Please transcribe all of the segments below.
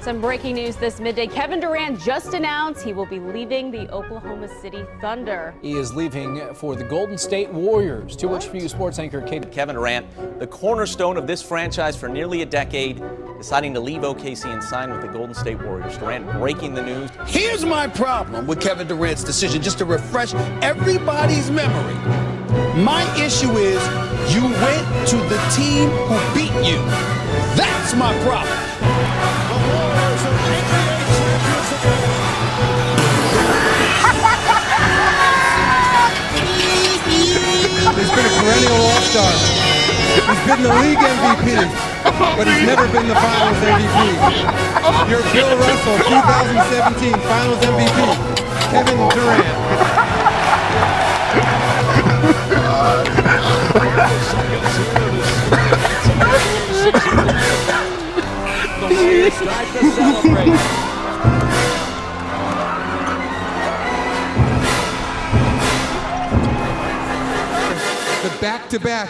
Some breaking news this midday. Kevin Durant just announced he will be leaving the Oklahoma City Thunder. He is leaving for the Golden State Warriors. Too much for you, sports anchor Kevin Durant, the cornerstone of this franchise for nearly a decade, deciding to leave OKC and sign with the Golden State Warriors. Durant breaking the news. Here's my problem with Kevin Durant's decision, just to refresh everybody's memory. My issue is you went to the team who beat you. That's my problem. He's been a perennial all-star. He's been the league MVP, but he's never been the Finals MVP. You're Bill Russell, 2017 Finals MVP, Kevin Durant. The Warriors start to celebrate. The back-to-back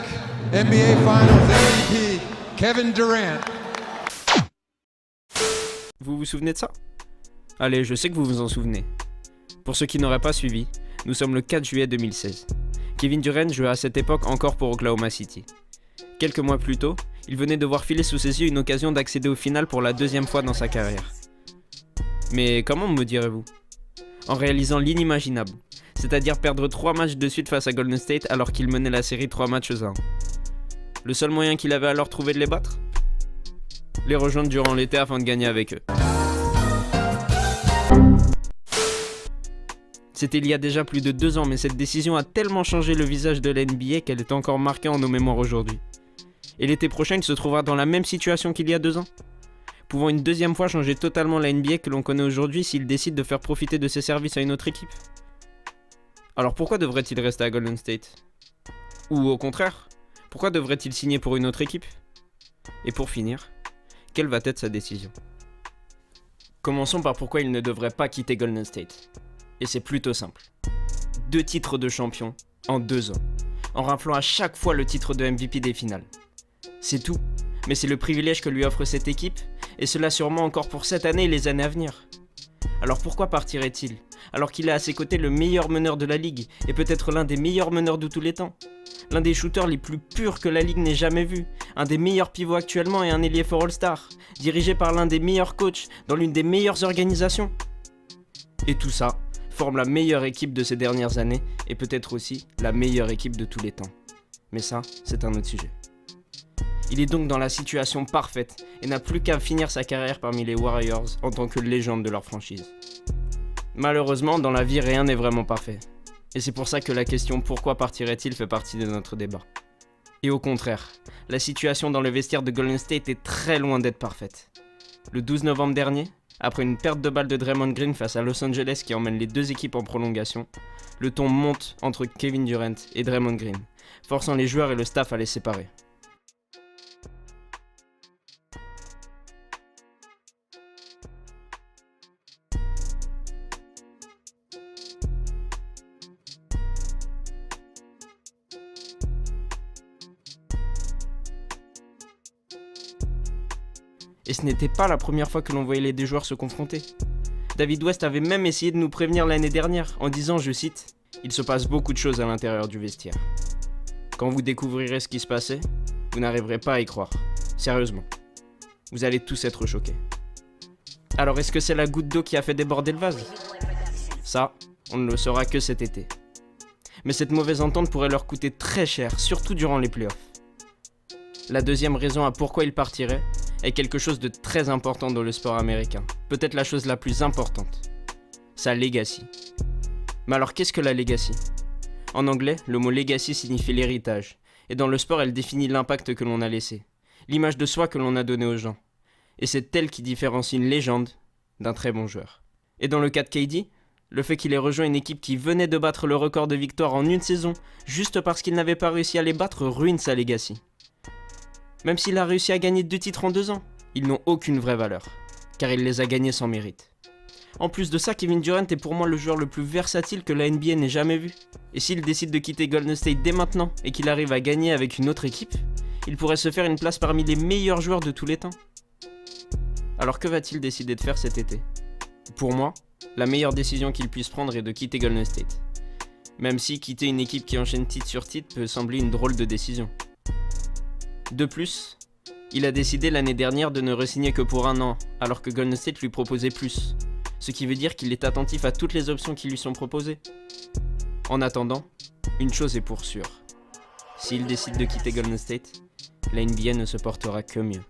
NBA Finals MVP, Kevin Durant. Vous vous souvenez de ça ? Allez, je sais que vous vous en souvenez. Pour ceux qui n'auraient pas suivi, nous sommes le 4 juillet 2016. Kevin Durant jouait à cette époque encore pour Oklahoma City. Quelques mois plus tôt, il venait de voir filer sous ses yeux une occasion d'accéder au final pour la deuxième fois dans sa carrière. Mais comment, me direz-vous ? En réalisant l'inimaginable, c'est-à-dire perdre 3 matchs de suite face à Golden State alors qu'il menait la série 3 matchs à 1. Le seul moyen qu'il avait alors trouvé de les battre ? Les rejoindre durant l'été afin de gagner avec eux. C'était il y a déjà plus de 2 ans, mais cette décision a tellement changé le visage de la NBA qu'elle est encore marquée en nos mémoires aujourd'hui. Et l'été prochain, il se trouvera dans la même situation qu'il y a 2 ans, pouvant une deuxième fois changer totalement la NBA que l'on connaît aujourd'hui s'il décide de faire profiter de ses services à une autre équipe. Alors pourquoi devrait-il rester à Golden State ? Ou au contraire, pourquoi devrait-il signer pour une autre équipe ? Et pour finir, quelle va être sa décision ? Commençons par pourquoi il ne devrait pas quitter Golden State. Et c'est plutôt simple. 2 titres de champion en 2 ans, en raflant à chaque fois le titre de MVP des finales. C'est tout, mais c'est le privilège que lui offre cette équipe, et cela sûrement encore pour cette année et les années à venir. Alors pourquoi partirait-il, alors qu'il a à ses côtés le meilleur meneur de la ligue, et peut-être l'un des meilleurs meneurs de tous les temps ? L'un des shooters les plus purs que la ligue n'ait jamais vu, un des meilleurs pivots actuellement et un ailier for All-Star, dirigé par l'un des meilleurs coachs dans l'une des meilleures organisations. Et tout ça forme la meilleure équipe de ces dernières années et peut-être aussi la meilleure équipe de tous les temps. Mais ça, c'est un autre sujet. Il est donc dans la situation parfaite et n'a plus qu'à finir sa carrière parmi les Warriors en tant que légende de leur franchise. Malheureusement, dans la vie, rien n'est vraiment parfait. Et c'est pour ça que la question pourquoi partirait-il fait partie de notre débat. Et au contraire, la situation dans le vestiaire de Golden State est très loin d'être parfaite. Le 12 novembre dernier, après une perte de balle de Draymond Green face à Los Angeles qui emmène les 2 équipes en prolongation, le ton monte entre Kevin Durant et Draymond Green, forçant les joueurs et le staff à les séparer. Et ce n'était pas la première fois que l'on voyait les 2 joueurs se confronter. David West avait même essayé de nous prévenir l'année dernière en disant, je cite, « Il se passe beaucoup de choses à l'intérieur du vestiaire. Quand vous découvrirez ce qui se passait, vous n'arriverez pas à y croire. Sérieusement. Vous allez tous être choqués. » Alors est-ce que c'est la goutte d'eau qui a fait déborder le vase ? Ça, on ne le saura que cet été. Mais cette mauvaise entente pourrait leur coûter très cher, surtout durant les playoffs. La deuxième raison à pourquoi ils partiraient est quelque chose de très important dans le sport américain, peut-être la chose la plus importante, sa legacy. Mais alors qu'est-ce que la legacy ? En anglais, le mot legacy signifie l'héritage, et dans le sport elle définit l'impact que l'on a laissé, l'image de soi que l'on a donnée aux gens, et c'est elle qui différencie une légende d'un très bon joueur. Et dans le cas de KD, le fait qu'il ait rejoint une équipe qui venait de battre le record de victoires en une saison, juste parce qu'il n'avait pas réussi à les battre, ruine sa legacy. Même s'il a réussi à gagner 2 titres en 2 ans, ils n'ont aucune vraie valeur, car il les a gagnés sans mérite. En plus de ça, Kevin Durant est pour moi le joueur le plus versatile que la NBA n'ait jamais vu. Et s'il décide de quitter Golden State dès maintenant et qu'il arrive à gagner avec une autre équipe, il pourrait se faire une place parmi les meilleurs joueurs de tous les temps. Alors que va-t-il décider de faire cet été? Pour moi, la meilleure décision qu'il puisse prendre est de quitter Golden State. Même si quitter une équipe qui enchaîne titre sur titre peut sembler une drôle de décision. De plus, il a décidé l'année dernière de ne re-signer que pour 1 an, alors que Golden State lui proposait plus. Ce qui veut dire qu'il est attentif à toutes les options qui lui sont proposées. En attendant, une chose est pour sûre. S'il décide de quitter Golden State, la NBA ne se portera que mieux.